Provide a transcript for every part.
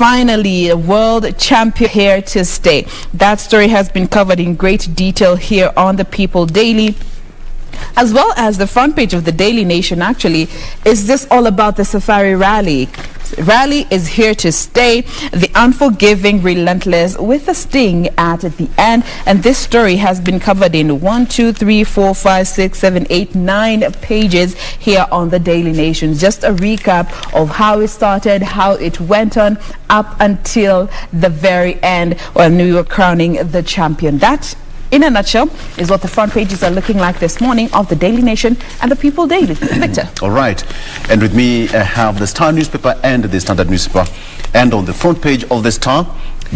Finally, a world champion here to stay. That story has been covered in great detail here on the People Daily, as well as the front page of the Daily Nation. Actually, is this all about the Safari Rally? Rally is here to stay. The unforgiving, relentless, with a sting at the end. And this story has been covered in 9 pages here on the Daily Nation. Just a recap of how it started, how it went on up until the very end when we were crowning the champion. That, in a nutshell, is what the front pages are looking like this morning of the Daily Nation and the People Daily. Victor. All right. And with me, I have the Star newspaper and the Standard newspaper. And on the front page of the Star,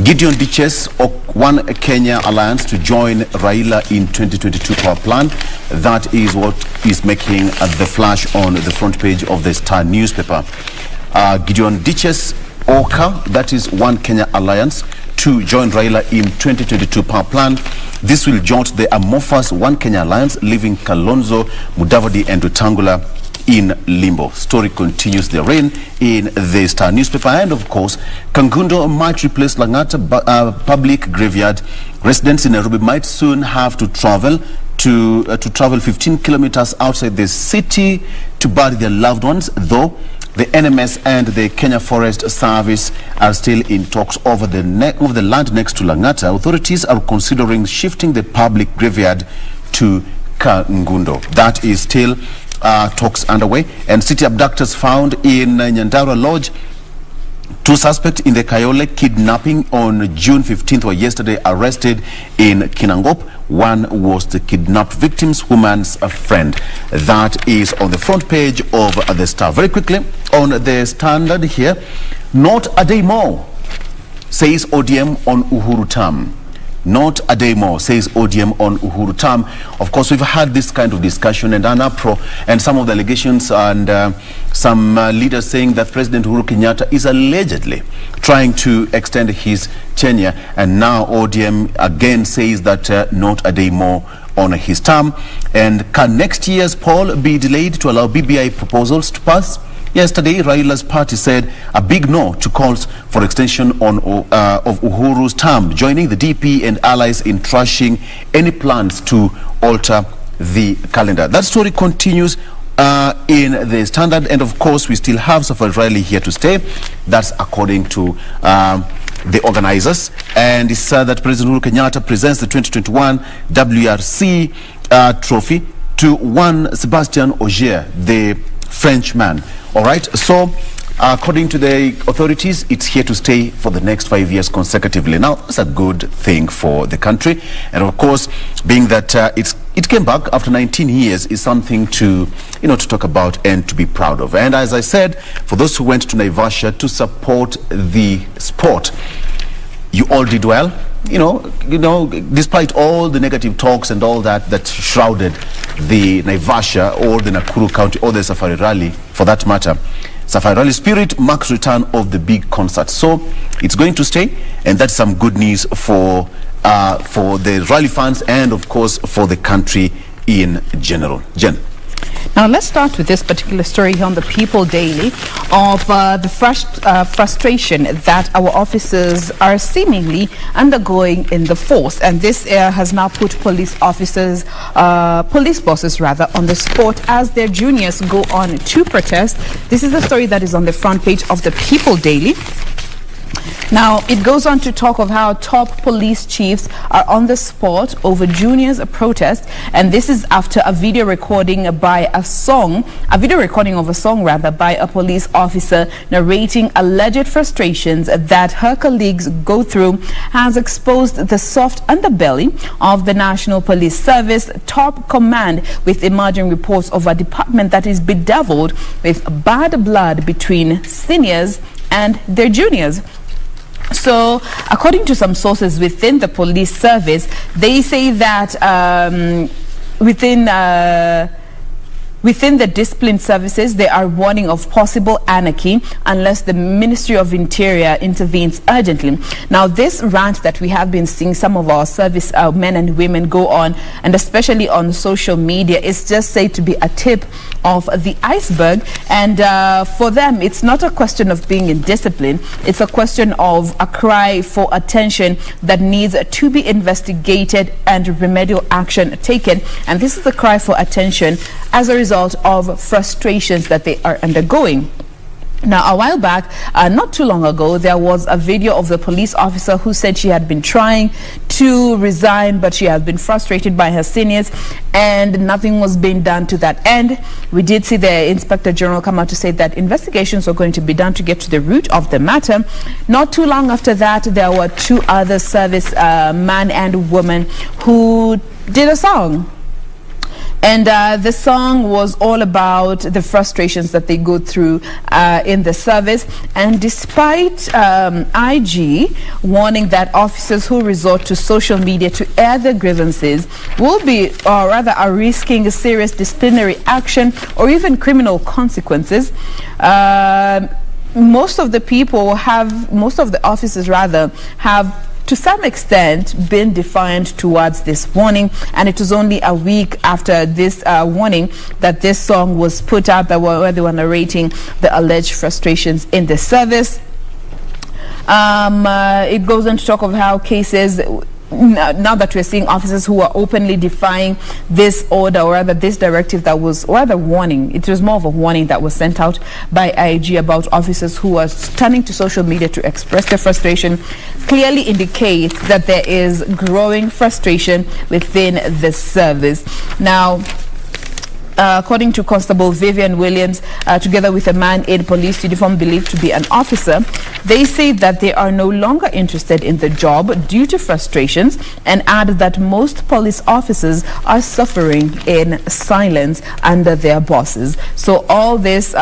Gideon ditches One Kenya Alliance to join Raila in 2022 power plan. That is what is making the flash on the front page of the Star newspaper. Gideon ditches OKA, that is One Kenya Alliance, to join Raila in 2022 power plan. This will jolt the amorphous One Kenya Alliance, leaving Kalonzo, Mudavadi and Wetangula in limbo. Story continues the reign in the Star newspaper. And of course, Kangundo might replace Langata public graveyard. Residents in Nairobi might soon have to travel 15 kilometers outside the city to bury their loved ones, though the NMS and the Kenya Forest Service are still in talks over the land next to Langata. Authorities are considering shifting the public graveyard to Kangundo. That is still talks underway. And city abductors found in Nyandarua Lodge. 2 suspects in the Kayole kidnapping on June 15th were yesterday arrested in Kinangop. One was the kidnapped victim's woman's friend. That is on the front page of the Star. Very quickly, on the Standard here, not a day more, says ODM on Uhuru term. Not a day more, says ODM on Uhuru term. Of course, we've had this kind of discussion and an uproar and some of the allegations and some leaders saying that President Uhuru Kenyatta is allegedly trying to extend his tenure. And now ODM again says that not a day more on his term. And can next year's poll be delayed to allow BBI proposals to pass? Yesterday, Raila's party said a big no to calls for extension of Uhuru's term, joining the DP and allies in trashing any plans to alter the calendar. That story continues in the Standard, and of course, we still have Safari Rally here to stay. That's according to the organizers, and it's that President Uhuru Kenyatta presents the 2021 WRC trophy to one Sebastian Ogier, the Frenchman. All right, so according to the authorities, it's here to stay for the next 5 years consecutively. Now, that's a good thing for the country, and of course, being that it came back after 19 years is something to to talk about and to be proud of. And as I said, for those who went to Naivasha to support the sport, you all did well. Despite all the negative talks and all that shrouded the Naivasha or the Nakuru County or the Safari Rally, for that matter, Safari Rally spirit marks return of the big concert. So it's going to stay, and that's some good news for the rally fans and of course for the country in general. Jen. Now let's start with this particular story here on the People Daily of the frustration that our officers are seemingly undergoing in the force, and this has now put police bosses on the spot as their juniors go on to protest. This is the story that is on the front page of the People Daily. Now, it goes on to talk of how top police chiefs are on the spot over juniors' protest, and this is after a video recording of a song by a police officer narrating alleged frustrations that her colleagues go through has exposed the soft underbelly of the National Police Service top command, with emerging reports of a department that is bedeviled with bad blood between seniors and their juniors. So, according to some sources within the police service, they say that Within the discipline services, they are warning of possible anarchy unless the Ministry of Interior intervenes urgently. Now, this rant that we have been seeing some of our service men and women go on, and especially on social media, is just said to be a tip of the iceberg. And for them, it's not a question of being in discipline. It's a question of a cry for attention that needs to be investigated and remedial action taken. And this is the cry for attention as a result of frustrations that they are undergoing. Now, a while back, not too long ago, there was a video of the police officer who said she had been trying to resign, but she had been frustrated by her seniors and nothing was being done to that end. We did see the Inspector General come out to say that investigations were going to be done to get to the root of the matter. Not too long after that, there were two other service man and woman who did a song. And the song was all about the frustrations that they go through in the service. And despite IG warning that officers who resort to social media to air their grievances will be, or rather are risking a serious disciplinary action or even criminal consequences, most of the officers rather have to some extent been defiant towards this warning, and it was only a week after this warning that this song was put out, where they were narrating the alleged frustrations in the service. It goes on to talk of how cases, now that we're seeing officers who are openly defying this order, or rather this directive that was, or rather warning, it was more of a warning that was sent out by IG about officers who are turning to social media to express their frustration, clearly indicates that there is growing frustration within the service. Now, according to Constable Vivian Williams, together with a man in police uniform believed to be an officer, they say that they are no longer interested in the job due to frustrations, and add that most police officers are suffering in silence under their bosses. So all this, we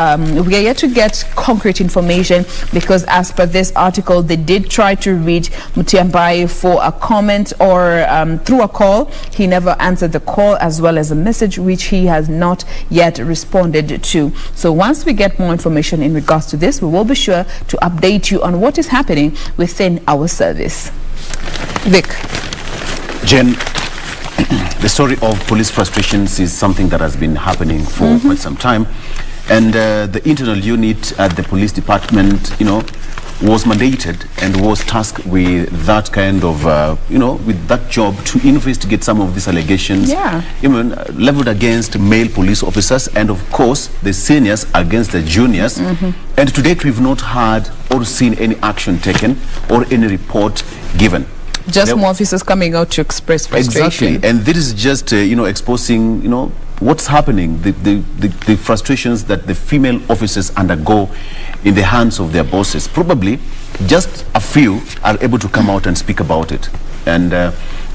are yet to get concrete information, because as per this article, they did try to reach Mutiambai for a comment or through a call. He never answered the call, as well as a message which he has not yet responded to. So once we get more information in regards to this, we will be sure to update you on what is happening within our service. Vic. Jain, the story of police frustrations is something that has been happening for quite some time, and the internal unit at the police department, was mandated and was tasked with that kind of, with that job to investigate some of these allegations, even leveled against male police officers and, of course, the seniors against the juniors. And to date, we've not heard or seen any action taken or any report given. Just more officers coming out to express frustration. Exactly, and this is just, exposing, what's happening, the frustrations that the female officers undergo in the hands of their bosses. Probably just a few are able to come out and speak about it. And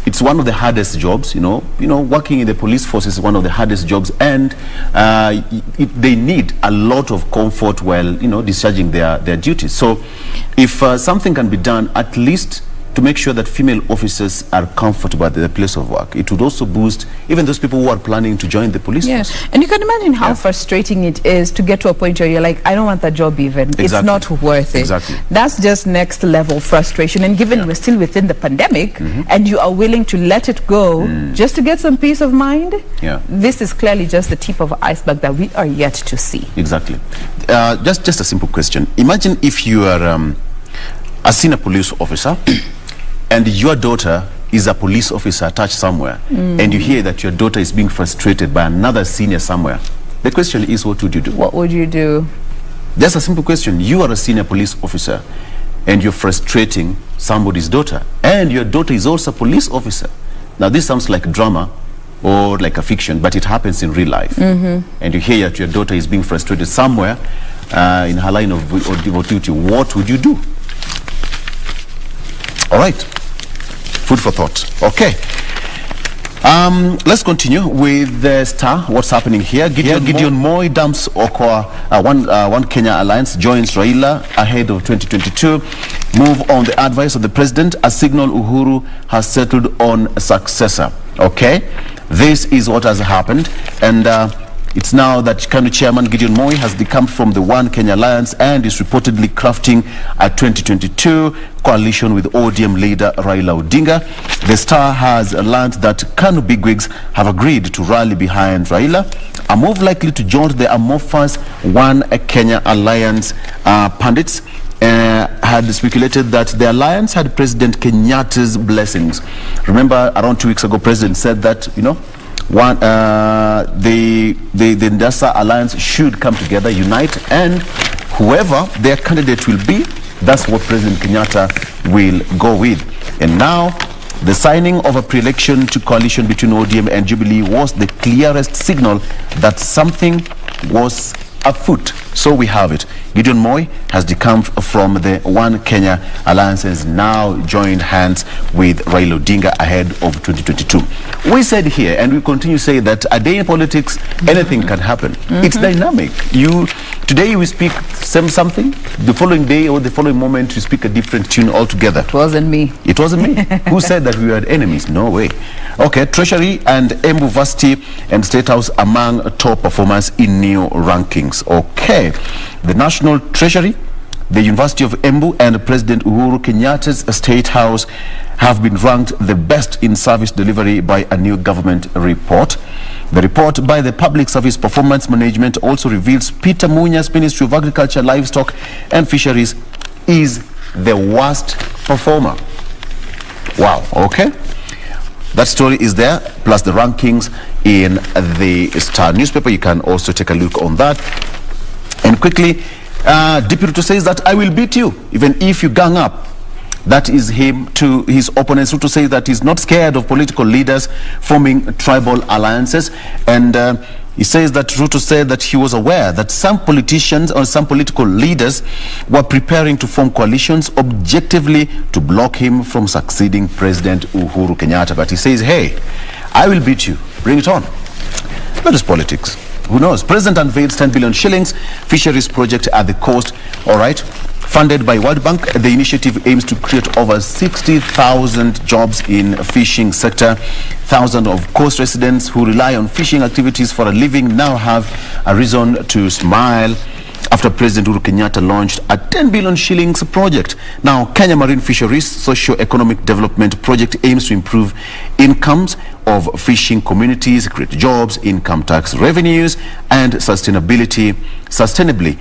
it's one of the hardest jobs, working in the police force is one of the hardest jobs, and they need a lot of comfort while, discharging their duties. So if something can be done, at least to make sure that female officers are comfortable at their place of work, it would also boost even those people who are planning to join the police force. And you can imagine how frustrating it is to get to a point where you're like, I don't want that job even. It's not worth it. That's just next level frustration. And given we're still within the pandemic and you are willing to let it go just to get some peace of mind, this is clearly just the tip of the iceberg that we are yet to see. Exactly. Just a simple question. Imagine if you are a senior police officer and your daughter is a police officer attached somewhere, and you hear that your daughter is being frustrated by another senior somewhere. The question is, what would you do? What would you do? Just a simple question. You are a senior police officer and you're frustrating somebody's daughter, and your daughter is also a police officer. Now, this sounds like drama or like a fiction, but it happens in real life. And you hear that your daughter is being frustrated somewhere in her line of duty. What would you do? All right. Food for thought. Okay. Let's continue with the star. What's happening here? Gideon Moi dumps Okoa. One Kenya Alliance joins Raila ahead of 2022. Move on the advice of the president. A signal Uhuru has settled on a successor. Okay. This is what has happened. And It's now that KANU chairman Gideon Moi has decamped from the One Kenya Alliance and is reportedly crafting a 2022 coalition with ODM leader Raila Odinga. The Star has learned that KANU bigwigs have agreed to rally behind Raila, a move likely to jolt the amorphous One Kenya Alliance. Pundits had speculated that the alliance had President Kenyatta's blessings. Remember, around 2 weeks ago, President said that, the Ndasa alliance should come together, unite, and whoever their candidate will be, that's what President Kenyatta will go with. And now, the signing of a pre-election to coalition between ODM and Jubilee was the clearest signal that something was afoot. So we have it. Gideon Moi has decamped from the One Kenya Alliance and has now joined hands with Raila Odinga ahead of 2022. We said here, and we continue to say that a day in politics, anything can happen. It's dynamic. Today we speak something, the following day or the following moment you speak a different tune altogether. It wasn't me. It wasn't me. Who said that we were enemies? No way. Okay, Treasury and Embu Varsity and State House among top performers in new rankings. Okay, the National Treasury, the University of Embu and President Uhuru Kenyatta's State House have been ranked the best in service delivery by a new government report. The report by the Public Service Performance Management also reveals Peter Munya's Ministry of Agriculture, Livestock and Fisheries is the worst performer. Wow, okay. That story is there, plus the rankings in the Star newspaper. You can also take a look on that. And quickly, Deputy says that I will beat you, even if you gang up. That is him to his opponents. Ruto says that he's not scared of political leaders forming tribal alliances. And he says that Ruto said that he was aware that some politicians or some political leaders were preparing to form coalitions objectively to block him from succeeding President Uhuru Kenyatta. But he says, hey, I will beat you. Bring it on. That is politics. Who knows? President unveils 10 billion shillings fisheries project at the coast. All right. Funded by World Bank, the initiative aims to create over 60,000 jobs in fishing sector. Thousands of coast residents who rely on fishing activities for a living now have a reason to smile after President Uhuru Kenyatta launched a 10 billion shillings project. Now, Kenya Marine Fisheries Socio-Economic Development Project aims to improve incomes of fishing communities, create jobs, income tax revenues, and sustainably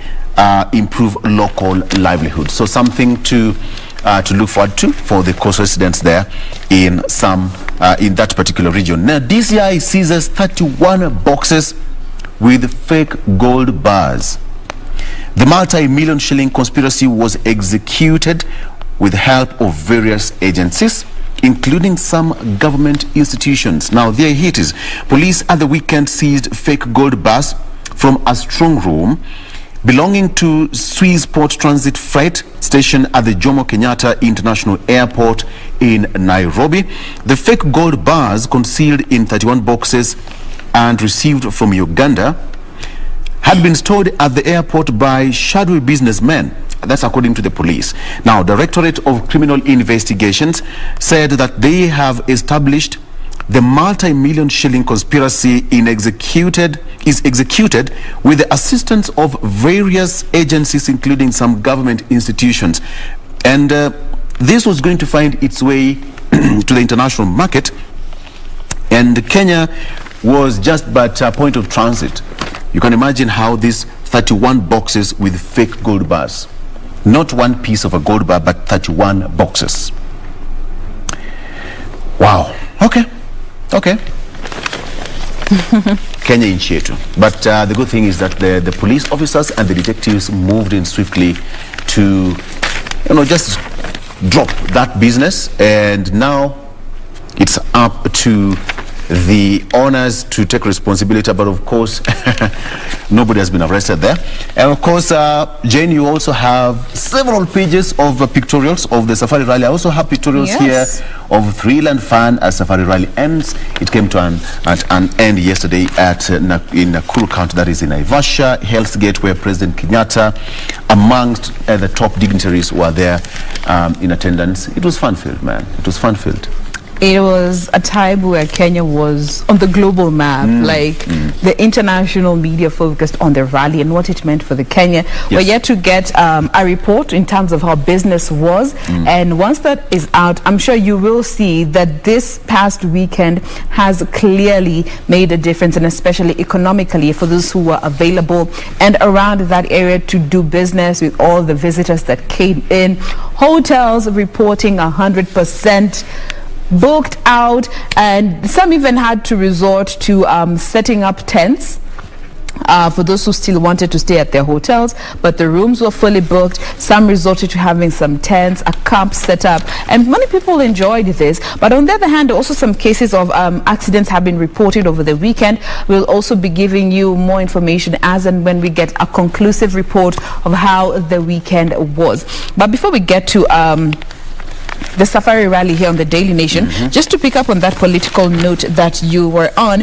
improve local livelihoods. So something to look forward to for the coast residents there in that particular region. Now, DCI seizes 31 boxes with fake gold bars. The multi-million shilling conspiracy was executed with help of various agencies, including some government institutions. Now, there it is. Police at the weekend seized fake gold bars from a strong room belonging to Swiss Port Transit Freight Station at the Jomo Kenyatta International Airport in Nairobi. The fake gold bars, concealed in 31 boxes and received from Uganda, had been stored at the airport by shadowy businessmen. That's according to the police. Now, Directorate of Criminal Investigations said that they have established the multi-million shilling conspiracy is executed with the assistance of various agencies, including some government institutions. And this was going to find its way to the international market. And Kenya was just but a point of transit. You can imagine how these 31 boxes with fake gold bars, not one piece of a gold bar, but 31 boxes. Wow. Okay. Kenya in chetu. But the good thing is that the police officers and the detectives moved in swiftly to, just drop that business, and now it's up to the owners to take responsibility. But of course, nobody has been arrested there. And of course, Jain, you also have several pages of pictorials of the Safari Rally. I also have pictorials here of thrill and fun as Safari Rally ends. It came to an end yesterday in Nakuru County, that is in Naivasha, Hell's Gate, where President Kenyatta, amongst the top dignitaries, were there in attendance. It was fun-filled, man. It was fun-filled. it was a time where Kenya was on the global map, the international media focused on the rally and what it meant for the Kenya. Yes. We're yet to get a report in terms of how business was, and once that is out, I'm sure you will see that this past weekend has clearly made a difference, and especially economically for those who were available and around that area to do business, with all the visitors that came in. Hotels reporting 100% booked out, and some even had to resort to setting up tents for those who still wanted to stay at their hotels, but the rooms were fully booked. Some resorted to having some tents, a camp set up, and many people enjoyed this. But on the other hand, also some cases of accidents have been reported over the weekend. We'll also be giving you more information as and when we get a conclusive report of how the weekend was. But before we get to the safari rally here on the Daily Nation, just to pick up on that political note that you were on,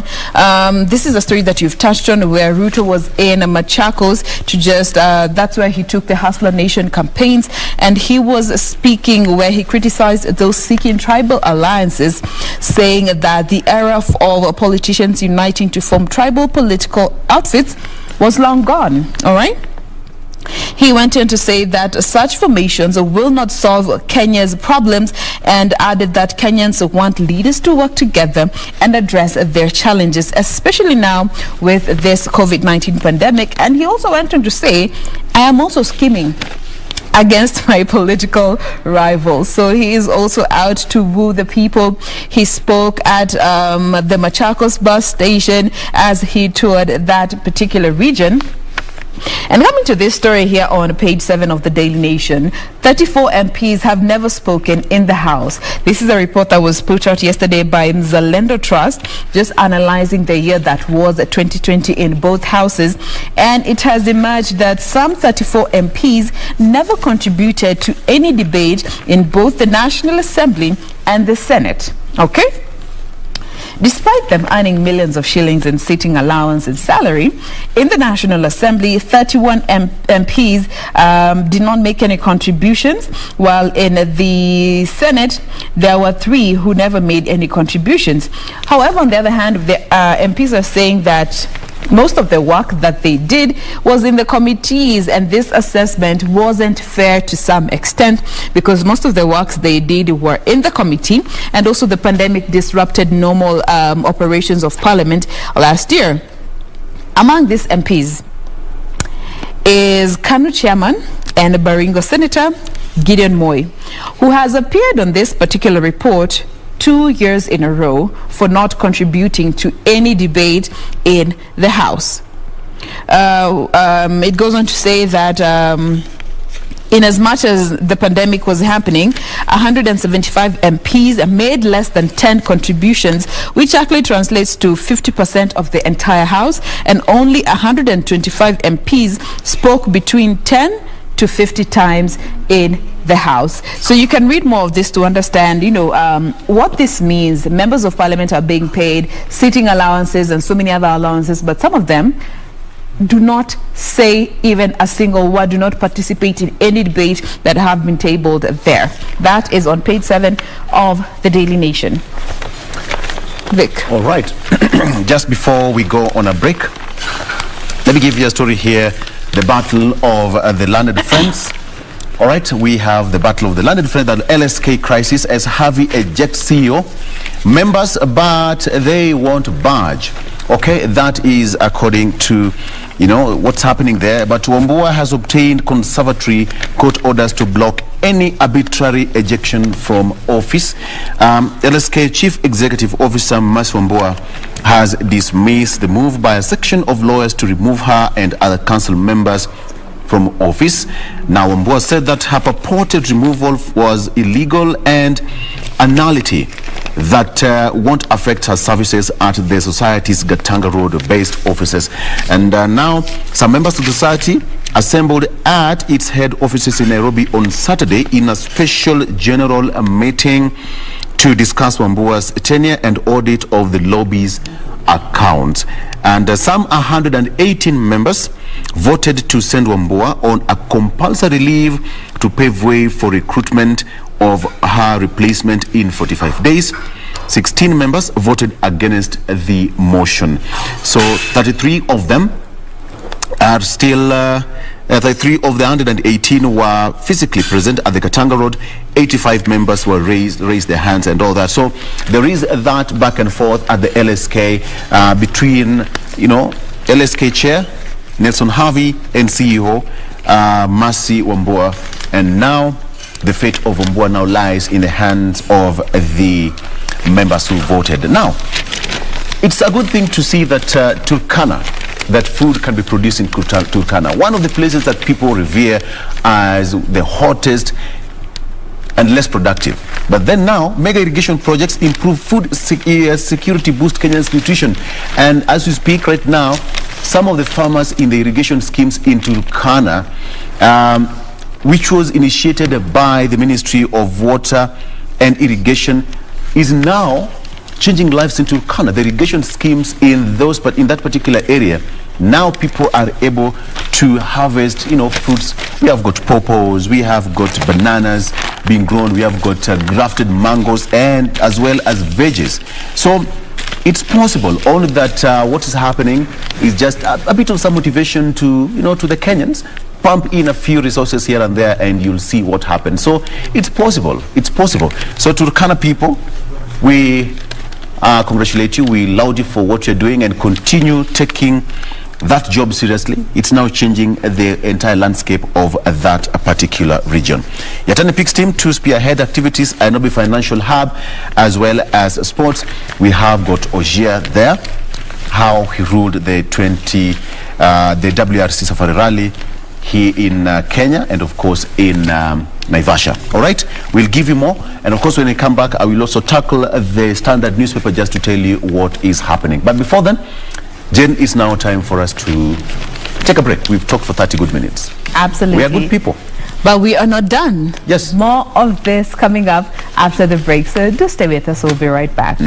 this is a story that you've touched on, where Ruto was in Machakos to just that's where he took the Hustler Nation campaigns, and he was speaking where he criticized those seeking tribal alliances, saying that the era of politicians uniting to form tribal political outfits was long gone. All right. He went on to say that such formations will not solve Kenya's problems, and added that Kenyans want leaders to work together and address their challenges, especially now with this COVID-19 pandemic. And he also went on to say, I am also scheming against my political rivals. So he is also out to woo the people. He spoke at the Machakos bus station as he toured that particular region. And coming to this story here on page 7 of the Daily Nation, 34 MPs have never spoken in the House. This is a report that was put out yesterday by Mzalendo Trust, just analyzing the year that was 2020 in both houses. And it has emerged that some 34 MPs never contributed to any debate in both the National Assembly and the Senate. Okay? Despite them earning millions of shillings in sitting allowance and salary, in the National Assembly, 31 MPs did not make any contributions, while in the Senate, there were 3 who never made any contributions. However, on the other hand, the MPs are saying that most of the work that they did was in the committees, and this assessment wasn't fair to some extent, because most of the works they did were in the committee, and also the pandemic disrupted normal operations of Parliament last year. Among these MPs is Kanu Chairman and Baringo Senator Gideon Moi, who has appeared on this particular report 2 years in a row for not contributing to any debate in the House. It goes on to say that in as much as the pandemic was happening, 175 MPs made less than 10 contributions, which actually translates to 50% of the entire House, and only 125 MPs spoke between 10 to 50 times in the House. So you can read more of this to understand, what this means. Members of Parliament are being paid sitting allowances and so many other allowances, but some of them do not say even a single word, do not participate in any debate that have been tabled there. That is on page 7 of the Daily Nation. Vic. All right. Just before we go on a break, let me give you a story here. The battle of the landed friends. All right, we have the battle of the landed friends, the LSK crisis, as Harvey ejects CEO members, but they won't budge. Okay, that is according to, what's happening there. But Wambui has obtained conservatory court orders to block any arbitrary ejection from office. LSK Chief Executive Officer Mercy Wambui has dismissed the move by a section of lawyers to remove her and other council members from office. Now, Wambui said that her purported removal was illegal and a nullity that won't affect her services at the society's Gatanga Road-based offices. And now, some members of the society assembled at its head offices in Nairobi on Saturday in a special general meeting to discuss Wambua's tenure and audit of the lobby's accounts. And some 118 members voted to send Wambui on a compulsory leave to pave way for recruitment of her replacement in 45 days. 16 members voted against the motion. So 33 of them are still 33 of the 118 were physically present at the Katanga Road. 85 members were raised their hands and all that. So there is that back and forth at the LSK between, LSK chair Nelson Harvey and CEO Mercy Wambua, and now the fate of Wambua now lies in the hands of the members who voted. Now, it's a good thing to see that Turkana, that food can be produced in Turkana, one of the places that people revere as the hottest and less productive. But then now, mega irrigation projects improve food security, boost Kenya's nutrition. And as we speak right now, some of the farmers in the irrigation schemes in Turkana, which was initiated by the Ministry of Water and Irrigation, is now changing lives in Turkana. The irrigation schemes in that particular area, now people are able to harvest, fruits. We have got pawpaws, we have got bananas being grown, we have got grafted mangoes, and as well as veggies. So it's possible. Only that what is happening is just a bit of some motivation to the Kenyans. Pump in a few resources here and there, and you'll see what happens. So it's possible. It's possible. So Turkana people, we congratulate you. We laud you for what you're doing, and continue taking that job seriously. It's now changing the entire landscape of that particular region. Yatani Peaks team to spearhead activities at Nairobi Financial Hub as well as sports. We have got Ogier there, how he ruled the WRC Safari Rally here in Kenya, and of course in Naivasha. All right, we'll give you more, and of course when we come back I will also tackle the Standard newspaper just to tell you what is happening. But before then, Jain, it's now time for us to take a break. We've talked for 30 good minutes. Absolutely. We are good people. But we are not done. Yes. More of this coming up after the break. So do stay with us. We'll be right back.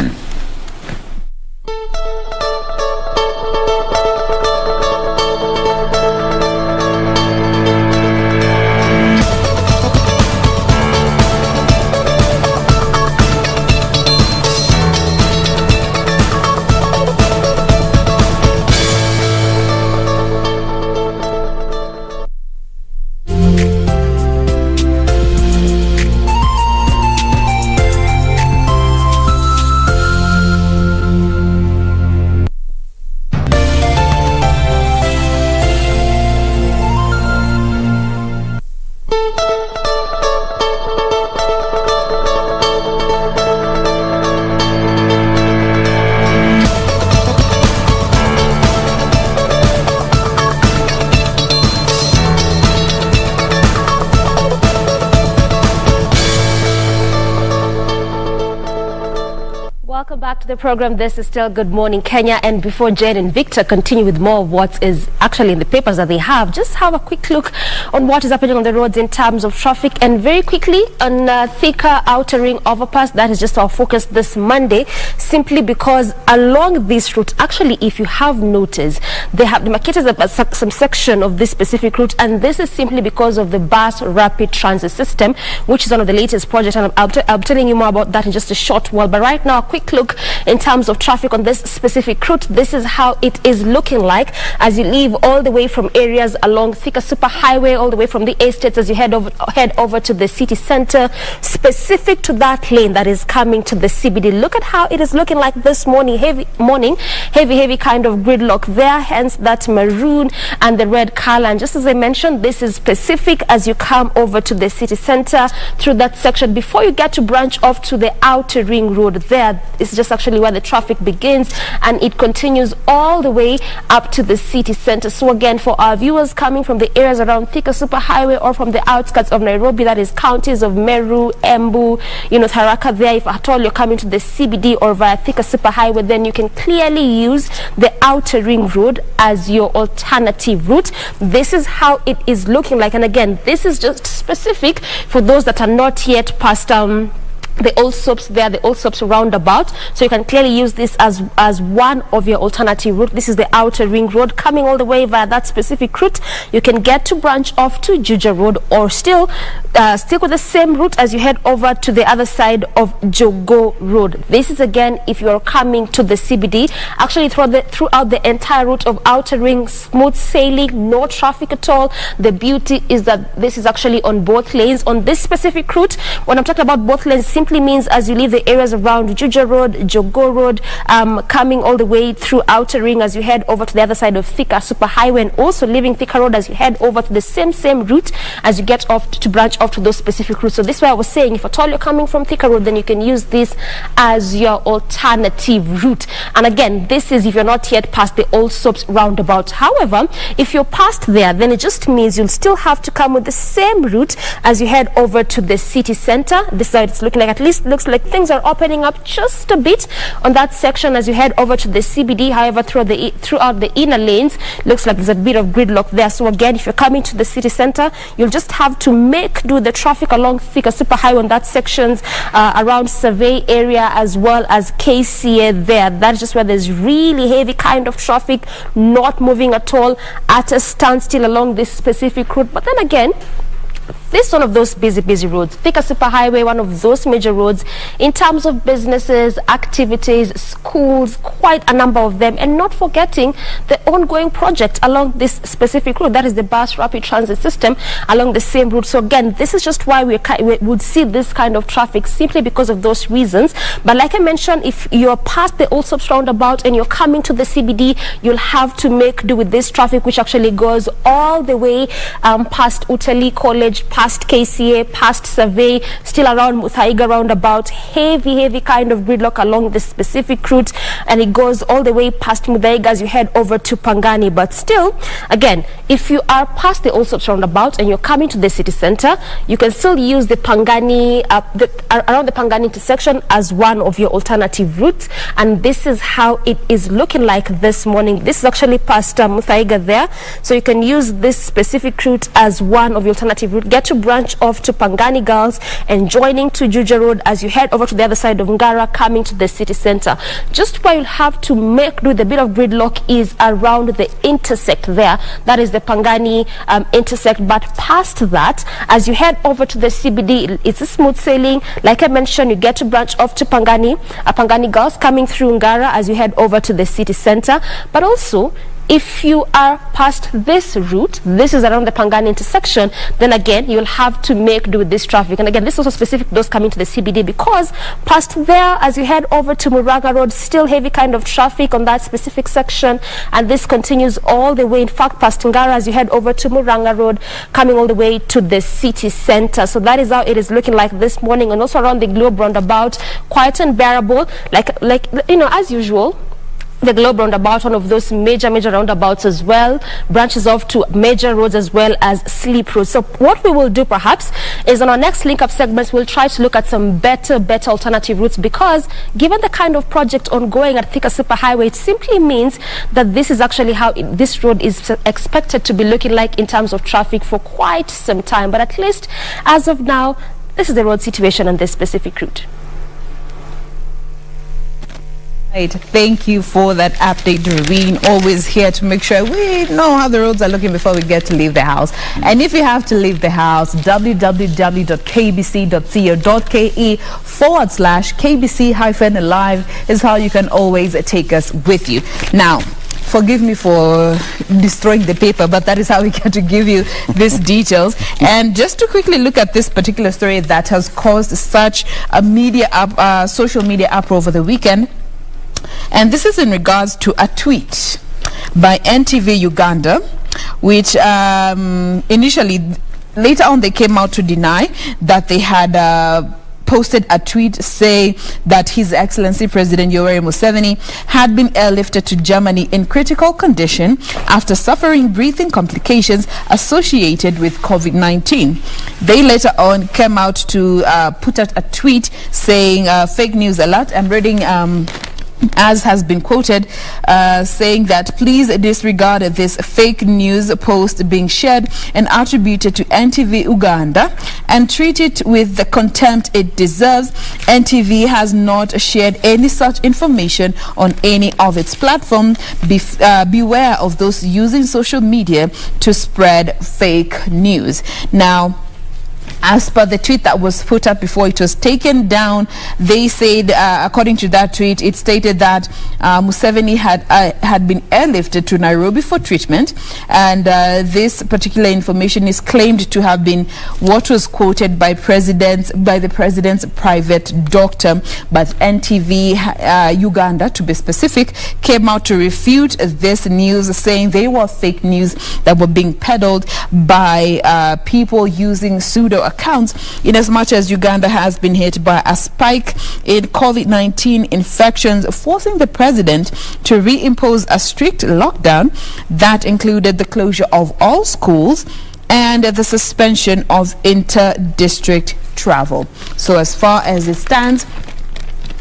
Welcome back to the program. This is still Good Morning Kenya, and before Jain and Victor continue with more of what is actually in the papers that they have, just have a quick look on what is happening on the roads in terms of traffic, and very quickly on Thika Outer Ring overpass. That is just our focus this Monday, simply because along this route, actually if you have noticed, they have demarcated some section of this specific route, and this is simply because of the bus rapid transit system, which is one of the latest projects, and I'm telling you more about that in just a short while. But right now, a quick look in terms of traffic on this specific route. This is how it is looking like as you leave all the way from areas along Thika Super Highway, all the way from the estates as you head over to the city center, specific to that lane that is coming to the CBD. Look at how it is looking like this morning. Heavy kind of gridlock there, hence that maroon and the red color. And just as I mentioned, this is specific as you come over to the city center through that section before you get to branch off to the Outer Ring Road. There is just actually where the traffic begins, and it continues all the way up to the city center. So again, for our viewers coming from the areas around Thika Super Highway or from the outskirts of Nairobi, that is counties of Meru, Embu, Tharaka, there, if at all you're coming to the CBD or via Thika Super Highway, then you can clearly use the Outer Ring Road as your alternative route. This is how it is looking like, and again, this is just specific for those that are not yet past the old soaps there, the old soaps roundabout. So you can clearly use this as one of your alternative route. This is the outer ring road. Coming all the way via that specific route, you can get to branch off to Juja Road, or still stick with the same route as you head over to the other side of Jogo Road. This is again if you're coming to the CBD. Actually throughout the entire route of outer ring, smooth sailing, no traffic at all. The beauty is that this is actually on both lanes. On this specific route, when I'm talking about both lanes, simply means as you leave the areas around Juja Road, Jogo Road, coming all the way through outer ring as you head over to the other side of Thika Superhighway, and also leaving Thika Road as you head over to the same route as you get off to branch off to those specific routes. So this is why I was saying, if at all you're coming from Thika Road, then you can use this as your alternative route. And again, this is if you're not yet past the old soaps roundabout. However, if you're past there, then it just means you'll still have to come with the same route as you head over to the city center. This is how it's looking like. At least looks like things are opening up just a bit on that section as you head over to the CBD. However, throughout the inner lanes, looks like there's a bit of gridlock there. So again, if you're coming to the city center, you'll just have to make do the traffic along Thika Superhighway on that sections around Survey area as well as KCA there. That's just where there's really heavy kind of traffic, not moving at all, at a standstill along this specific route. But then again, this is one of those busy roads. Thika Superhighway, one of those major roads in terms of businesses, activities, schools, quite a number of them, and not forgetting the ongoing project along this specific route, that is the bus rapid transit system along the same route. So again, this is just why we would see this kind of traffic, simply because of those reasons. But like I mentioned, if you're past the old soaps roundabout and you're coming to the CBD, you'll have to make do with this traffic, which actually goes all the way past Utali College, past KCA, past Survey, still around Muthaiga roundabout. Heavy kind of gridlock along this specific route, and it goes all the way past Muthaiga as you head over to Pangani. But still, again, if you are past the old soaps roundabout and you're coming to the city center, you can still use the Pangani, around the Pangani intersection as one of your alternative routes. And this is how it is looking like this morning. This is actually past Muthaiga there, so you can use this specific route as one of your alternative route. Get to branch off to Pangani Girls and joining to Juja Road as you head over to the other side of Ngara, coming to the city center. Just where you'll have to make do with a bit of gridlock is around the intersect there, that is the Pangani intersect. But past that, as you head over to the CBD, it's a smooth sailing. Like I mentioned, you get to branch off to Pangani Girls, coming through Ngara as you head over to the city center. But also, if you are past this route, this is around the Pangani intersection, then again, you'll have to make do with this traffic. And again, this is also specific to those coming to the CBD, because past there, as you head over to Muraga Road, still heavy kind of traffic on that specific section. And this continues all the way, in fact, past Ngara as you head over to Muranga Road, coming all the way to the city center. So that is how it is looking like this morning. And also around the Globe roundabout, quite unbearable, like you know, as usual. The Globe roundabout, one of those major roundabouts as well, branches off to major roads as well as sleep roads. So what we will do perhaps is on our next link up segments, we'll try to look at some better alternative routes, because given the kind of project ongoing at Thika Superhighway, it simply means that this is actually how this road is expected to be looking like in terms of traffic for quite some time. But at least as of now, this is the road situation on this specific route. Right. Thank you for that update, Doreen. Always here to make sure we know how the roads are looking before we get to leave the house. And if you have to leave the house, www.kbc.co.ke/KBC-live is how you can always take us with you. Now, forgive me for destroying the paper, but that is how we get to give you these details. And just to quickly look at this particular story that has caused such a social media uproar over the weekend. And this is in regards to a tweet by NTV Uganda, which initially, later on, they came out to deny that they had posted a tweet saying that His Excellency President Yoweri Museveni had been airlifted to Germany in critical condition after suffering breathing complications associated with COVID-19. They later on came out to put out a tweet saying, fake news alert. I'm reading as has been quoted, saying that please disregard this fake news post being shared and attributed to NTV Uganda and treat it with the contempt it deserves. NTV has not shared any such information on any of its platforms. Beware of those using social media to spread fake news. Now, as per the tweet that was put up before it was taken down, they said, according to that tweet, it stated that Museveni had been airlifted to Nairobi for treatment, and this particular information is claimed to have been what was quoted by the president's private doctor. But NTV Uganda, to be specific, came out to refute this news, saying they were fake news that were being peddled by people using pseudo accounts, in as much as Uganda has been hit by a spike in COVID-19 infections, forcing the president to reimpose a strict lockdown that included the closure of all schools and the suspension of inter-district travel. So as far as it stands,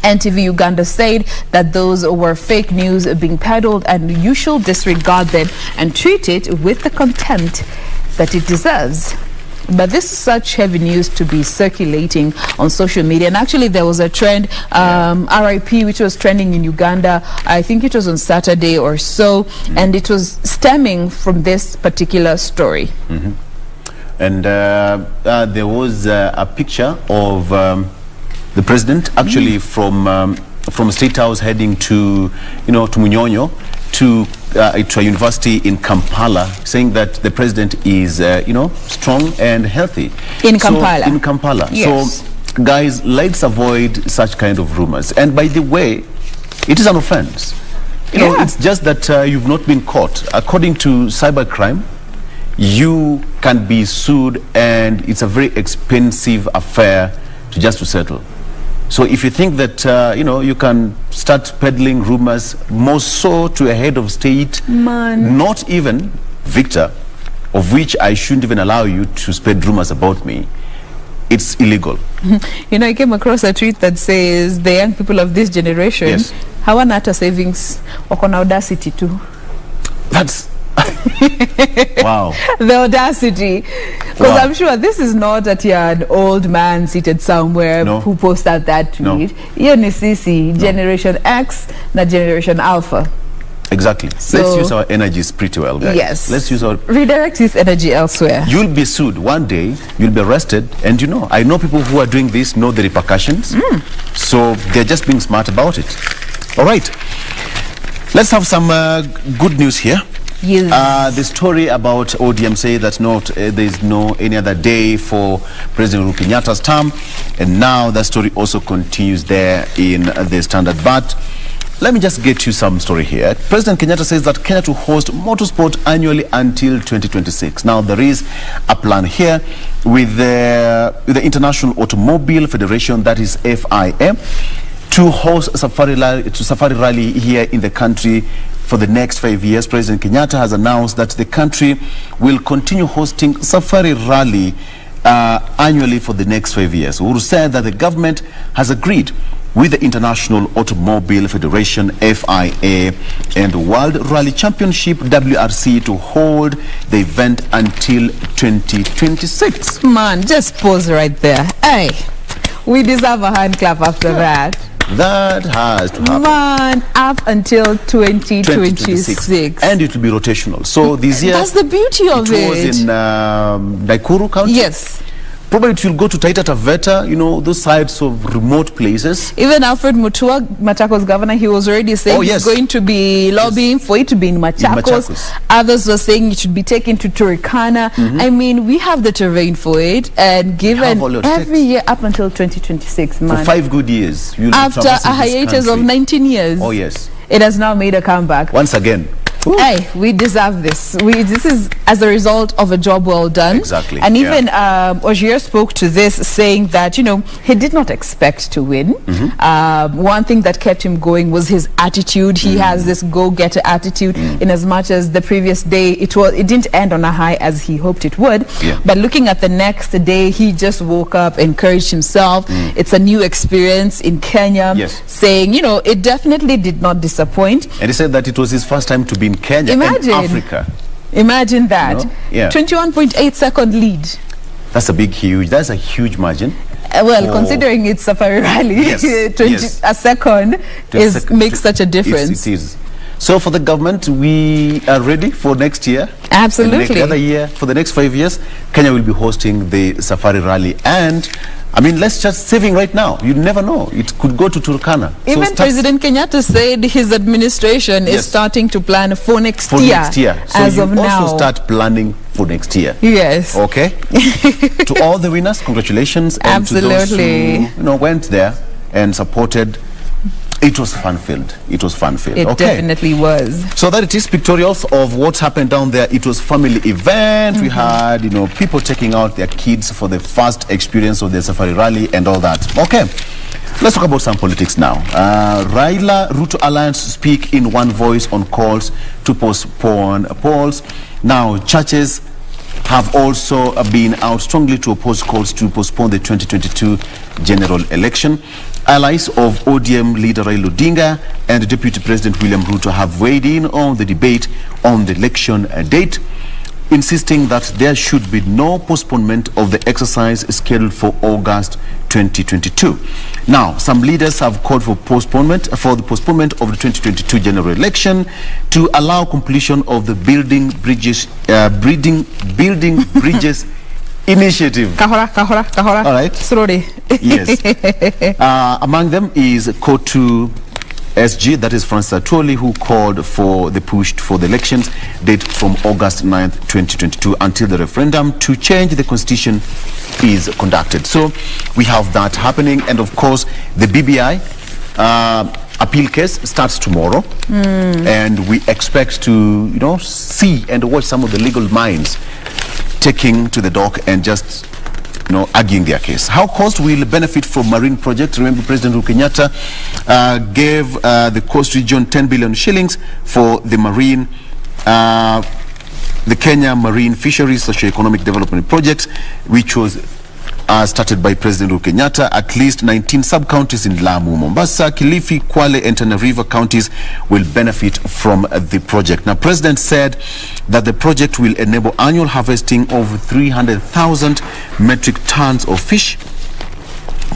NTV Uganda said that those were fake news being peddled and you should disregard them and treat it with the contempt that it deserves. But this is such heavy news to be circulating on social media. And actually there was a trend, RIP, which was trending in Uganda. I think it was on Saturday or so, and it was stemming from this particular story. And there was a picture of the president actually from State House heading to, to Munyonyo, to a university in Kampala, saying that the president is, strong and healthy. In Kampala? In Kampala. Yes. So, guys, let's avoid such kind of rumors. And by the way, it is an offense. You know, it's just that you've not been caught. According to cybercrime, you can be sued, and it's a very expensive affair to settle. So if you think that, you can start peddling rumors, more so to a head of state, not even Victor, of which I shouldn't even allow you to spread rumors about me, it's illegal. I came across a tweet that says the young people of this generation, hawana hata savings, wako na audacity too. That's... wow. The audacity. Because I'm sure this is not that you're an old man seated somewhere who posted that tweet. You're Nisisi, Generation X, not Generation Alpha. Exactly. So let's use our energies pretty well, guys. Yes. Let's use our... redirect this energy elsewhere. You'll be sued one day, you'll be arrested, and I know people who are doing this know the repercussions. So they're just being smart about it. All right. Let's have some good news here. Yes. The story about ODM say that there is no any other day for President Uhuru Kenyatta's term, and now that story also continues there in the Standard. But let me just get you some story here. President Kenyatta says that Kenya to host motorsport annually until 2026. Now there is a plan here with the International Automobile Federation, that is FIA, to host safari rally here in the country for the next 5 years. President Kenyatta has announced that the country will continue hosting safari rally annually for the next 5 years. Uhuru said that the government has agreed with the International Automobile Federation, FIA, and World Rally Championship, WRC, to hold the event until 2026. Man, just pause right there. Hey, we deserve a hand clap after that. That has to happen. Man, up until 2026. And it will be rotational. So this year... That's the beauty of it. It was in Daikuru County. Yes. Probably it will go to Taita Taveta, those sides of remote places. Even Alfred Mutua, Machakos governor, he was already saying he's going to be lobbying for it to be in Machakos. Others were saying it should be taken to Turkana. I mean, we have the terrain for it, and given every year up until 2026, man. For 5 good years. After a hiatus of 19 years. Oh, yes. It has now made a comeback. Once again. Hey, we deserve this. This is as a result of a job well done. Exactly. And even Ogier spoke to this, saying that, you know, he did not expect to win. One thing that kept him going was his attitude. He has this go-getter attitude, in as much as the previous day it didn't end on a high as he hoped it would. But looking at the next day, he just woke up, encouraged himself. It's a new experience in Kenya, saying, you know, it definitely did not disappoint. And he said that it was his first time to be in Kenya and Africa. Imagine that. You know, 21.8 second lead. That's a huge margin. Well, considering it's Safari Rally, a second makes such a difference. It is. So for the government, we are ready for next year. Absolutely. And the other year, for the next 5 years, Kenya will be hosting the Safari Rally. And I mean, let's just saving right now. You never know. It could go to Turkana. Even President Kenyatta said his administration is starting to plan for next year. So as you of now. also start planning for next year. Yes. Okay. To all the winners, congratulations. And to those who, went there and supported. It was fun-filled. It definitely was. So that it is pictorials of what's happened down there. It was family event. We had, people taking out their kids for the first experience of the Safari Rally and all that. Okay. Let's talk about some politics now. Raila Ruto Alliance speak in one voice on calls to postpone polls. Now, churches have also been out strongly to oppose calls to postpone the 2022 general election. Allies of ODM leader Raila Odinga and Deputy President William Ruto have weighed in on the debate on the election date, insisting that there should be no postponement of the exercise scheduled for August 2022. Now, some leaders have called for the postponement of the 2022 general election to allow completion of the building bridges initiative. Kahora. All right. Slowly. Yes. Among them is Kotu SG, that is Francis Atwoli, who called for the push for the elections date from August 9th, 2022 until the referendum to change the constitution is conducted. So we have that happening, and of course the BBI appeal case starts tomorrow, and we expect to see and watch some of the legal minds taking to the dock and just arguing their case. How coast will benefit from marine project? Remember, President Uhuru Kenyatta gave the coast region 10 billion shillings for the marine, the Kenya Marine Fisheries Socio-Economic Development Project, which was started by President Uhuru Kenyatta. At least 19 sub-counties in Lamu, Mombasa, Kilifi, Kwale and Tana River counties will benefit from the project. Now, President said that the project will enable annual harvesting of 300,000 metric tons of fish,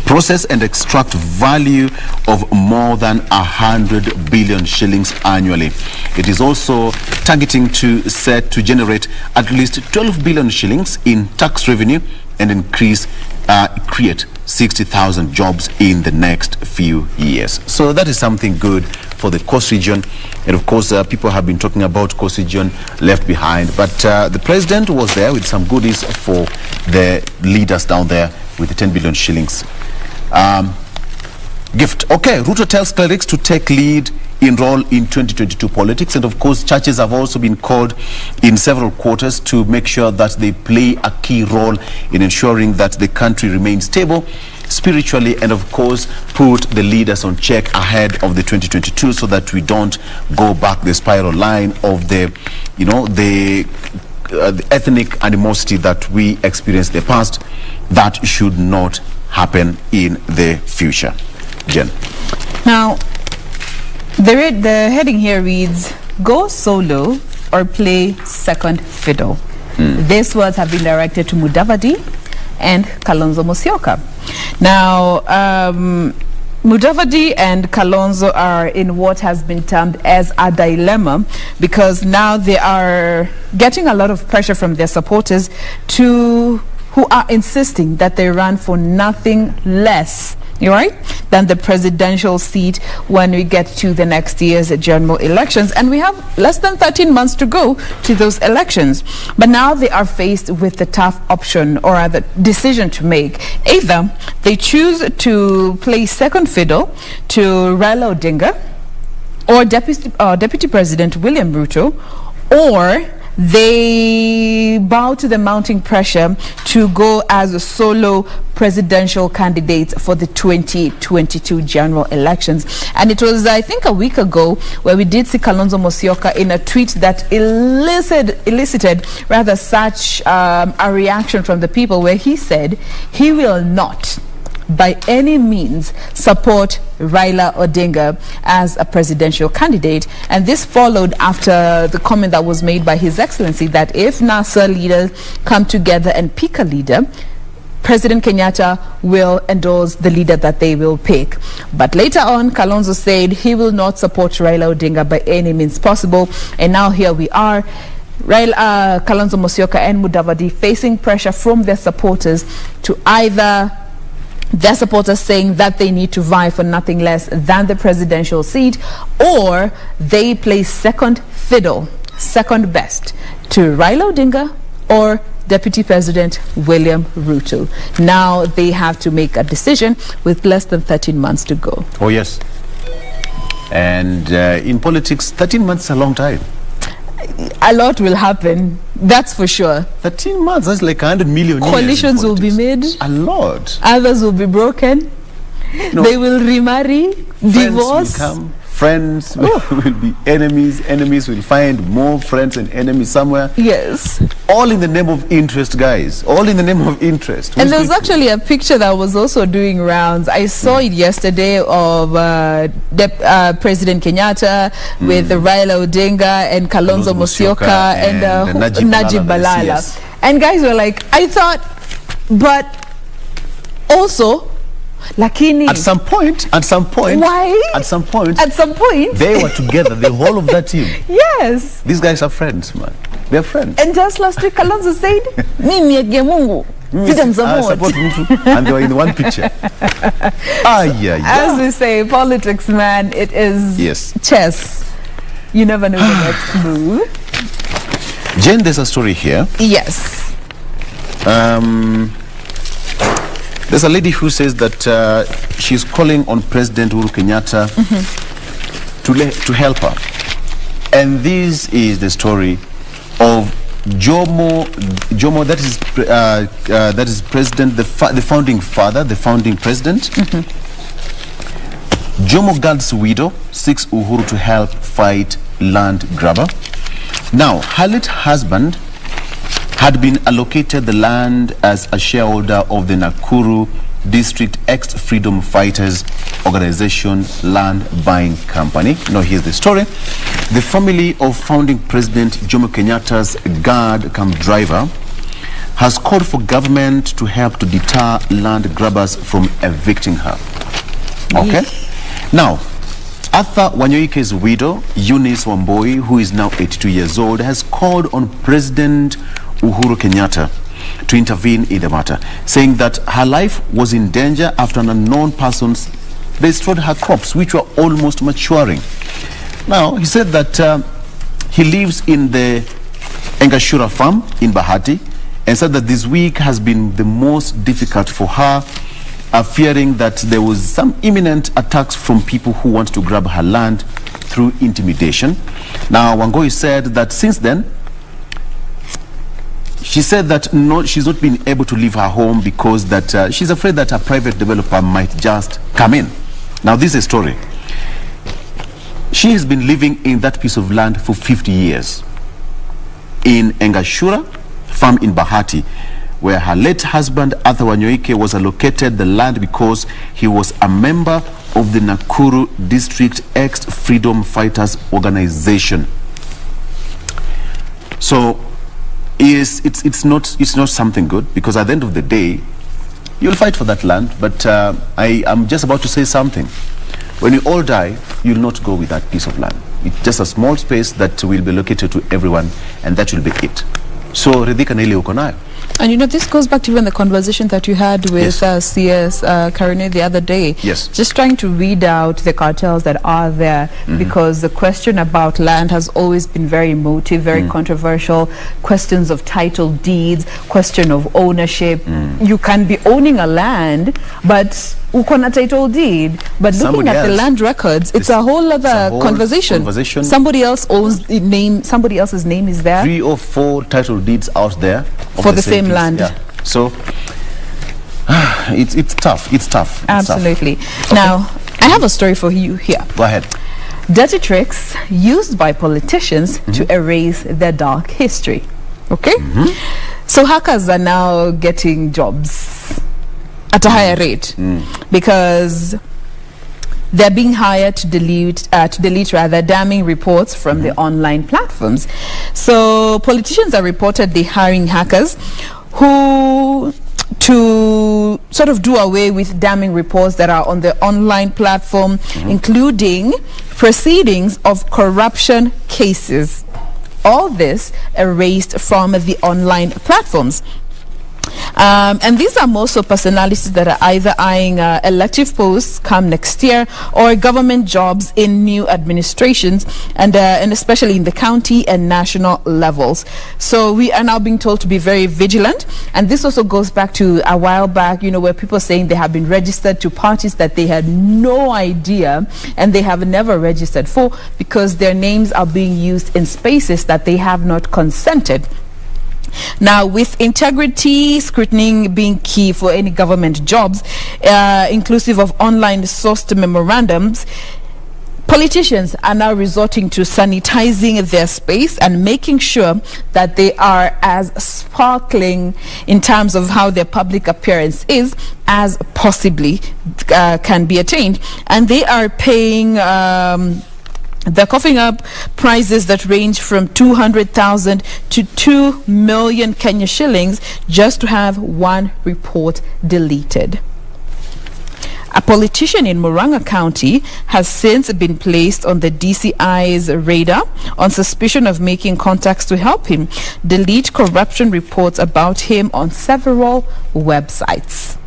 process and extract value of more than 100 billion shillings annually. It is also targeting to generate at least 12 billion shillings in tax revenue and create 60,000 jobs in the next few years. So that is something good for the coast region. And of course, people have been talking about coast region left behind. But the president was there with some goodies for the leaders down there with the 10 billion shillings gift. Okay, Ruto tells clerics to take lead in role in 2022 politics, and of course churches have also been called in several quarters to make sure that they play a key role in ensuring that the country remains stable spiritually, and of course put the leaders on check ahead of the 2022 so that we don't go back the spiral line of the ethnic animosity that we experienced in the past. That should not happen in the future. Jen. Now, the heading here reads, go solo or play second fiddle. These words have been directed to Mudavadi and Kalonzo Musyoka. Now, Mudavadi and Kalonzo are in what has been termed as a dilemma, because now they are getting a lot of pressure from their supporters who are insisting that they run for nothing less, than the presidential seat when we get to the next year's general elections. And we have less than 13 months to go to those elections. But now they are faced with the tough option or the decision to make. Either they choose to play second fiddle to Raila Odinga, or Deputy President William Ruto, or they bow to the mounting pressure to go as a solo presidential candidate for the 2022 general elections. And it was, I think, a week ago where we did see Kalonzo Musyoka in a tweet that elicited rather such a reaction from the people, where he said he will not by any means support Raila Odinga as a presidential candidate. And this followed after the comment that was made by His Excellency that if NASA leaders come together and pick a leader, President Kenyatta will endorse the leader that they will pick. But later on, Kalonzo said he will not support Raila Odinga by any means possible. And now here we are, Kalonzo Musyoka and Mudavadi facing pressure from their supporters to either their supporters saying that they need to vie for nothing less than the presidential seat, or they play second fiddle, second best to Raila Odinga or Deputy President William Ruto. Now they have to make a decision with less than 13 months to go. Oh, yes. And in politics, 13 months is a long time. A lot will happen, that's for sure. 13 months, that's like 100 million years. Coalitions will be made. A lot. Others will be broken. No. They will remarry, divorce. Friends will come. Friends will be enemies. Enemies will find more friends and enemies somewhere. Yes. All in the name of interest, guys. All in the name of interest. And there was actually a picture that was also doing rounds. I saw it yesterday of President Kenyatta with Raila Odinga and Kalonzo Musyoka and Najib Balala. Yes. And guys were like, I thought, but also, lakini at some point why they were together, the whole of that team. Yes, these guys are friends, man. They're friends. And just last week Kalonzo said mimi Mungu and they were in one picture. As we say, politics, man, it is chess. You never know the next move. Jain, there's a story here. Yes. There's a lady who says that she's calling on President Uhuru Kenyatta to help her. And this is the story of Jomo, that is president, the founding father, the founding president. Jomo Gad's widow seeks Uhuru to help fight land grabber. Now, her late husband had been allocated the land as a shareholder of the Nakuru District Ex-Freedom Fighters Organization land buying company. Now here's the story. The family of founding President Jomo Kenyatta's guard come driver has called for government to help to deter land grabbers from evicting her. Okay? Now, Arthur Wanyoike's widow, Eunice Wambui, who is now 82 years old, has called on President Uhuru Kenyatta to intervene in the matter, saying that her life was in danger after an unknown person destroyed her crops, which were almost maturing. Now, he said that he lives in the Engashura farm in Bahati, and said that this week has been the most difficult for her, fearing that there was some imminent attacks from people who want to grab her land through intimidation. Now, Wangoi said that since then, she said that she's not been able to leave her home because that she's afraid that a private developer might just come in. Now, this is a story. She has been living in that piece of land for 50 years in Engashura farm in Bahati, where her late husband Arthur Wanyoike was allocated the land because he was a member of the Nakuru District Ex-Freedom Fighters Organization. So it's not something good, because at the end of the day you'll fight for that land, but I am just about to say something. When you all die, you'll not go with that piece of land. It's just a small space that will be located to everyone, and that will be it. So ridhika na ile uko nayo. And you know, this goes back to even the conversation that you had with CS Karine the other day. Yes. Just trying to weed out the cartels that are there, because the question about land has always been very emotive, very controversial. Questions of title deeds, question of ownership. You can be owning a land, but uko na title deed, but looking Somebody at the else. land records, it's a whole other whole conversation. Somebody else owns the name, somebody else's name is there. 3 or 4 title deeds out there of For the same piece. land. Yeah. So it's tough. It's tough. It's Absolutely. tough. Now, I have a story for you here. Go ahead. Dirty tricks used by politicians to erase their dark history. Okay? So hackers are now getting jobs at a higher rate because they're being hired to delete rather damning reports from the online platforms. So politicians are reportedly hiring hackers who to sort of do away with damning reports that are on the online platform, including proceedings of corruption cases. All this erased from the online platforms. And these are most of personalities that are either eyeing elective posts come next year or government jobs in new administrations and especially in the county and national levels. So we are now being told to be very vigilant. And this also goes back to a while back, where people saying they have been registered to parties that they had no idea and they have never registered for because their names are being used in spaces that they have not consented. Now, with integrity scrutiny being key for any government jobs, inclusive of online sourced memorandums, politicians are now resorting to sanitizing their space and making sure that they are as sparkling in terms of how their public appearance is as possibly can be attained. And they are paying they're coughing up prices that range from 200,000 to 2 million Kenya shillings just to have one report deleted. A politician in Murang'a County has since been placed on the DCI's radar on suspicion of making contacts to help him delete corruption reports about him on several websites.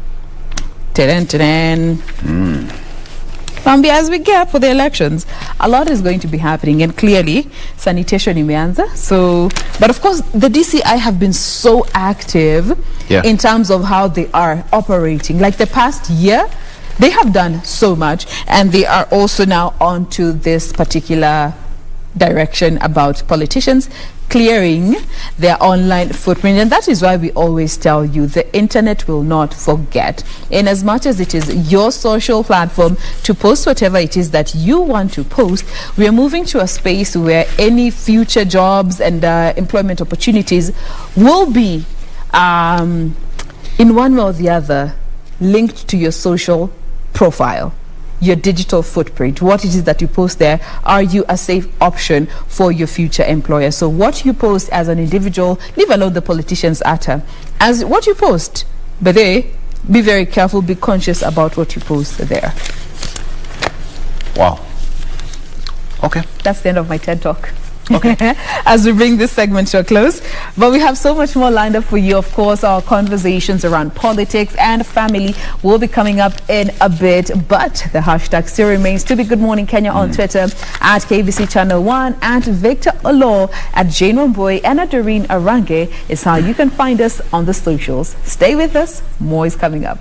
As we get for the elections, a lot is going to be happening, and clearly sanitation imeanza. So, but of course, the DCI have been so active in terms of how they are operating. Like the past year, they have done so much, and they are also now on to this particular direction about politicians clearing their online footprint. And that is why we always tell you the internet will not forget. In as much as it is your social platform to post whatever it is that you want to post, we are moving to a space where any future jobs and employment opportunities will be in one way or the other linked to your social profile, your digital footprint. What it is that you post there, are you a safe option for your future employer? So what you post as an individual, leave alone the politicians utter, as what you post, but they be very careful, be conscious about what you post there. Wow. Okay. That's the end of my TED Talk. Okay. As we bring this segment to a close, but we have so much more lined up for you. Of course, our conversations around politics and family will be coming up in a bit, but the hashtag still remains to be Good Morning Kenya on Twitter, at KBC Channel 1, at Victor Oloo, at Jain Wambui, and at Doreen Arange is how you can find us on the socials. Stay with us, more is coming up.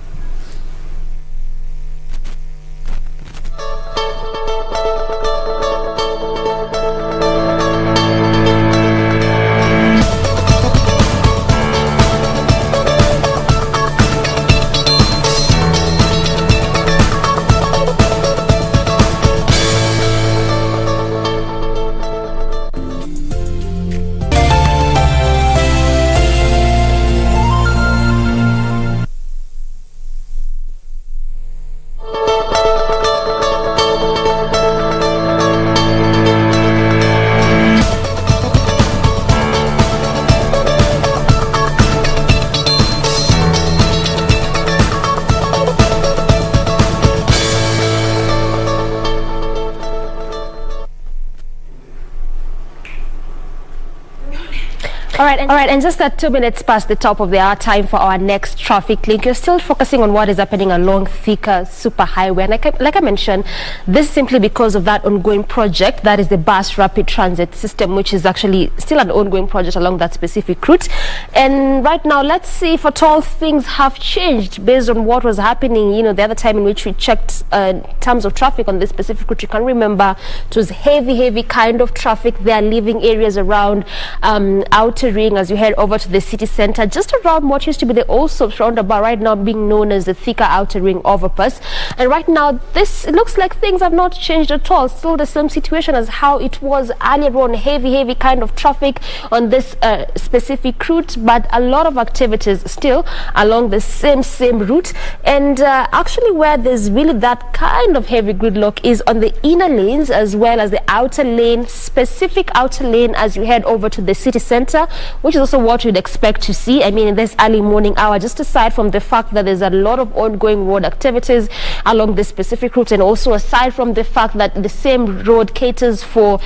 All right, and just at 2 minutes past the top of the hour, time for our next traffic link. You're still focusing on what is happening along Thika Superhighway, and like I mentioned, this is simply because of that ongoing project, that is the bus rapid transit system, which is actually still an ongoing project along that specific route. And right now, let's see if at all things have changed based on what was happening, you know, the other time in which we checked in terms of traffic on this specific route. You can remember it was heavy kind of traffic there, leaving areas around Outer Ring as you head over to the city center, just around what used to be the Allsops roundabout, right now being known as the Thika Outer Ring overpass. And right now, it looks like things have not changed at all. Still the same situation as how it was earlier on, heavy kind of traffic on this specific route, but a lot of activities still along the same route. And actually where there's really that kind of heavy gridlock is on the inner lanes as well as the outer lane, specific outer lane as you head over to the city center, which is also what you'd expect to see. I mean, in this early morning hour, just aside from the fact that there's a lot of ongoing road activities along this specific route, and also aside from the fact that the same road caters for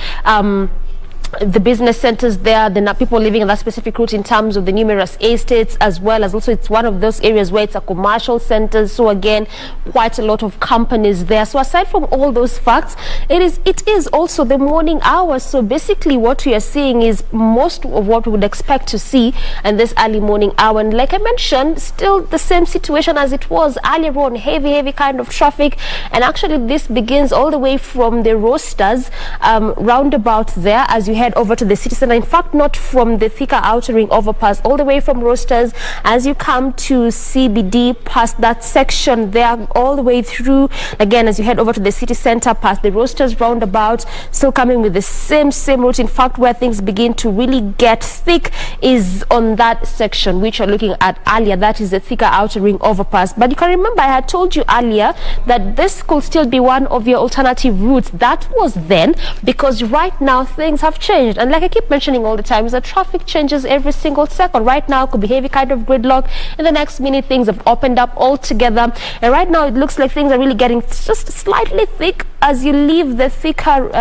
the business centers there, the people living in that specific route in terms of the numerous estates, as well as also it's one of those areas where it's a commercial center, so again quite a lot of companies there. So aside from all those facts, it is also the morning hours. So basically what we are seeing is most of what we would expect to see in this early morning hour, and like I mentioned, still the same situation as it was earlier on, heavy kind of traffic. And actually this begins all the way from the Roasters roundabout there as you head over to the city center. In fact, not from the Thika Outer Ring overpass, all the way from Roasters as you come to CBD, past that section there, all the way through again as you head over to the city center, past the Roasters roundabout, still coming with the same route. In fact, where things begin to really get thick is on that section which you're looking at earlier, that is the Thika Outer Ring overpass. But you can remember I had told you earlier that this could still be one of your alternative routes. That was then, because right now things have changed. And like I keep mentioning all the time, is that traffic changes every single second. Right now could be heavy kind of gridlock, in the next minute things have opened up altogether, and right now it looks like things are really getting just slightly thick as you leave the Thika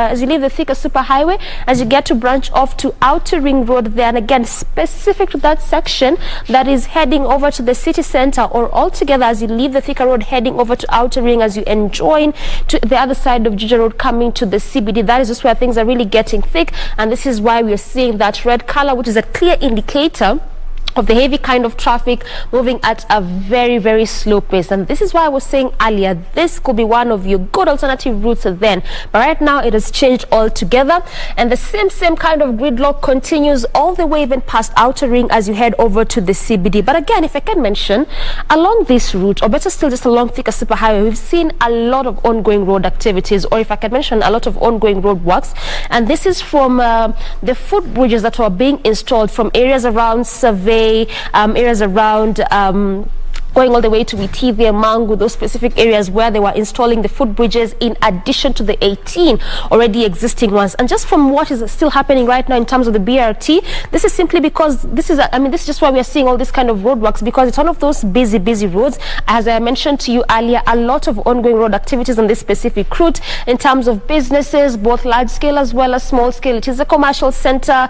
Superhighway, as you get to branch off to Outer Ring Road there, and again specific to that section that is heading over to the city center, or altogether as you leave the Thika Road heading over to Outer Ring as you join to the other side of Juja Road coming to the CBD. That is just where things are really getting thick, and this is why we are seeing that red color, which is a clear indicator of the heavy kind of traffic moving at a very slow pace. And this is why I was saying earlier, this could be one of your good alternative routes then, but right now it has changed altogether, and the same kind of gridlock continues all the way even past Outer Ring as you head over to the CBD. But again, if I can mention, along this route, or better still just along Thika Superhighway, we've seen a lot of ongoing road activities, or if I can mention, a lot of ongoing road works. And this is from the footbridges that were being installed from areas around Survey, areas around going all the way to Itithia, Mangu, those specific areas where they were installing the footbridges in addition to the 18 already existing ones. And just from what is still happening right now in terms of the BRT, this is simply because this is just why we are seeing all this kind of roadworks, because it's one of those busy roads. As I mentioned to you earlier, a lot of ongoing road activities on this specific route in terms of businesses, both large scale as well as small scale. It is a commercial center,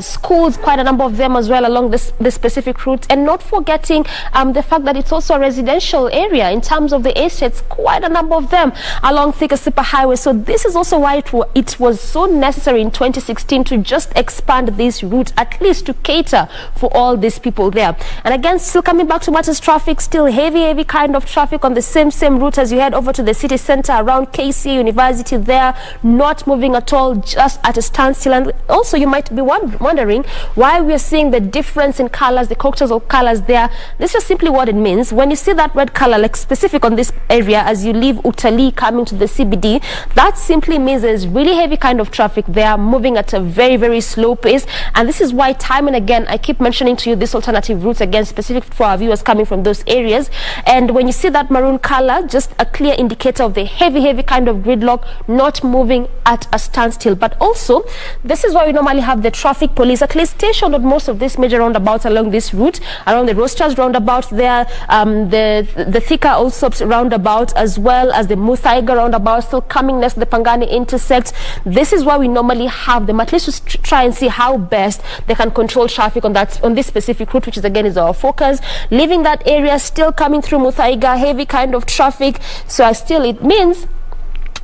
schools, quite a number of them as well along this specific route, and not forgetting the fact that it's also a residential area in terms of the estates, quite a number of them along Thika Superhighway. So this is also why it was so necessary in 2016 to just expand this route, at least to cater for all these people there. And again, still coming back to matters traffic, still heavy kind of traffic on the same route as you head over to the city center around KC University there, not moving at all, just at a standstill. And also you might be wondering why we are seeing the difference in colors, the cocktails of colors there. This is simply what it means. When you see that red color, like specific on this area as you leave Utali coming to the CBD, that simply means there's really heavy kind of traffic there, moving at a very slow pace. And this is why time and again I keep mentioning to you this alternative routes, again specific for our viewers coming from those areas. And when you see that maroon color, just a clear indicator of the heavy kind of gridlock, not moving at a standstill. But also this is why we normally have the traffic police at least stationed on most of these major roundabouts along this route, around the Roasters roundabout there, the Thika Allsops roundabout, as well as the Muthaiga roundabout, still coming next to the Pangani intersect. This is why we normally have them, at least to try and see how best they can control traffic on this specific route, which is again is our focus. Leaving that area, still coming through Muthaiga, heavy kind of traffic. So it means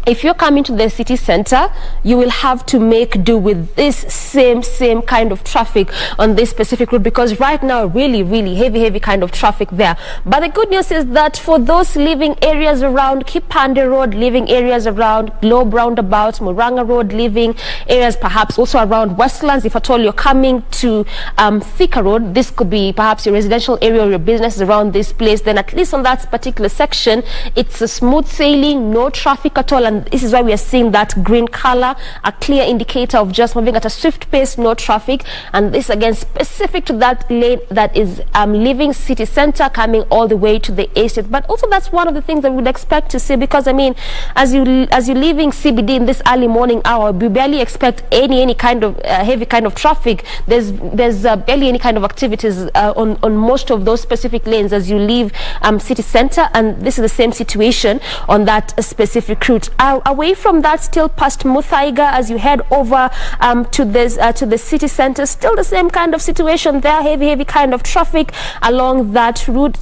if you're coming to the city center, you will have to make do with this same kind of traffic on this specific route, because right now really heavy kind of traffic there. But the good news is that for those living areas around Kipande Road, living areas around Globe Roundabout, Muranga Road, living areas perhaps also around Westlands, if at all you're coming to Thika Road, this could be perhaps your residential area or your business around this place, then at least on that particular section, it's a smooth sailing, no traffic at all. And this is why we are seeing that green color, a clear indicator of just moving at a swift pace, no traffic. And this again specific to that lane that is leaving city center, coming all the way to the estate. But also that's one of the things that we would expect to see, because I mean, as you're leaving CBD in this early morning hour, we barely expect any kind of heavy kind of traffic. There's barely any kind of activities on most of those specific lanes as you leave city center, and this is the same situation on that specific route. Away from that, still past Muthaiga, as you head over to the city center, still the same kind of situation there, heavy kind of traffic along that route.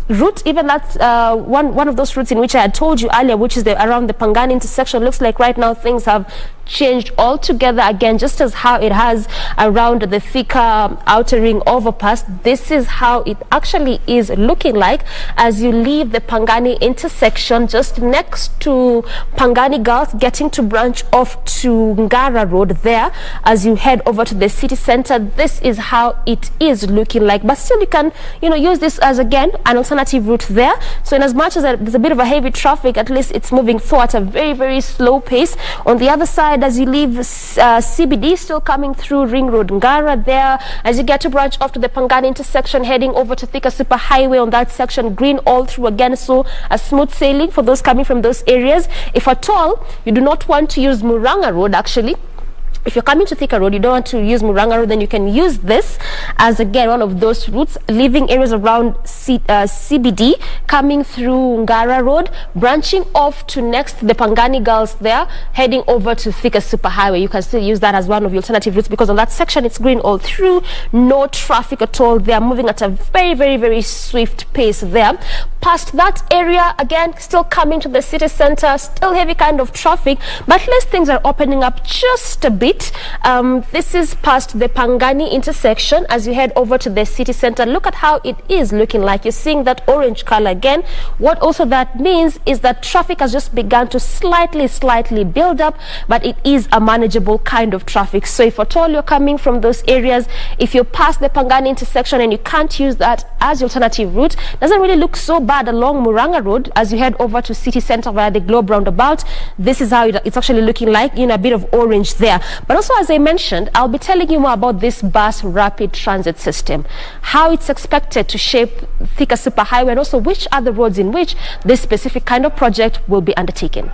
Even that's one of those routes in which I had told you earlier, which is around the Pangani intersection. Looks like right now things have changed altogether again, just as how it has around the Thika outer ring overpass. This is how it actually is looking like as you leave the Pangani intersection, just next to Pangani Girls, getting to branch off to Ngara Road there as you head over to the city center. This is how it is looking like, but still you can use this as again an alternative route there. So in as much as there's a bit of a heavy traffic, at least it's moving through at a very slow pace. On the other side, as you leave CBD, still coming through Ring Road Ngara there, as you get to branch off to the Pangani intersection, heading over to Thika Super Highway on that section, green all through again, so a smooth sailing for those coming from those areas. If at all you do not want to use Muranga Road, actually, if you're coming to Thika Road, you don't want to use Muranga Road, then you can use this as again one of those routes, leaving areas around CBD, coming through Ngara Road, branching off to next the Pangani Girls there, heading over to Thika Super Highway. You can still use that as one of your alternative routes, because on that section it's green all through, no traffic at all. They are moving at a very swift pace there. Past that area, again, still coming to the city center, still heavy kind of traffic, but at least things are opening up just a bit. This is past the Pangani intersection as you head over to the city center. Look at how it is looking like. You're seeing that orange color again. What also that means is that traffic has just begun to slightly build up, but it is a manageable kind of traffic. So if at all you're coming from those areas, if you're past the Pangani intersection and you can't use that as your alternative route, doesn't really look so bad along Muranga Road as you head over to city center via the Globe Roundabout. This is how it's actually looking like, a bit of orange there. But also, as I mentioned, I'll be telling you more about this bus rapid transit system, how it's expected to shape Thika Super Highway, and also which are the roads in which this specific kind of project will be undertaken.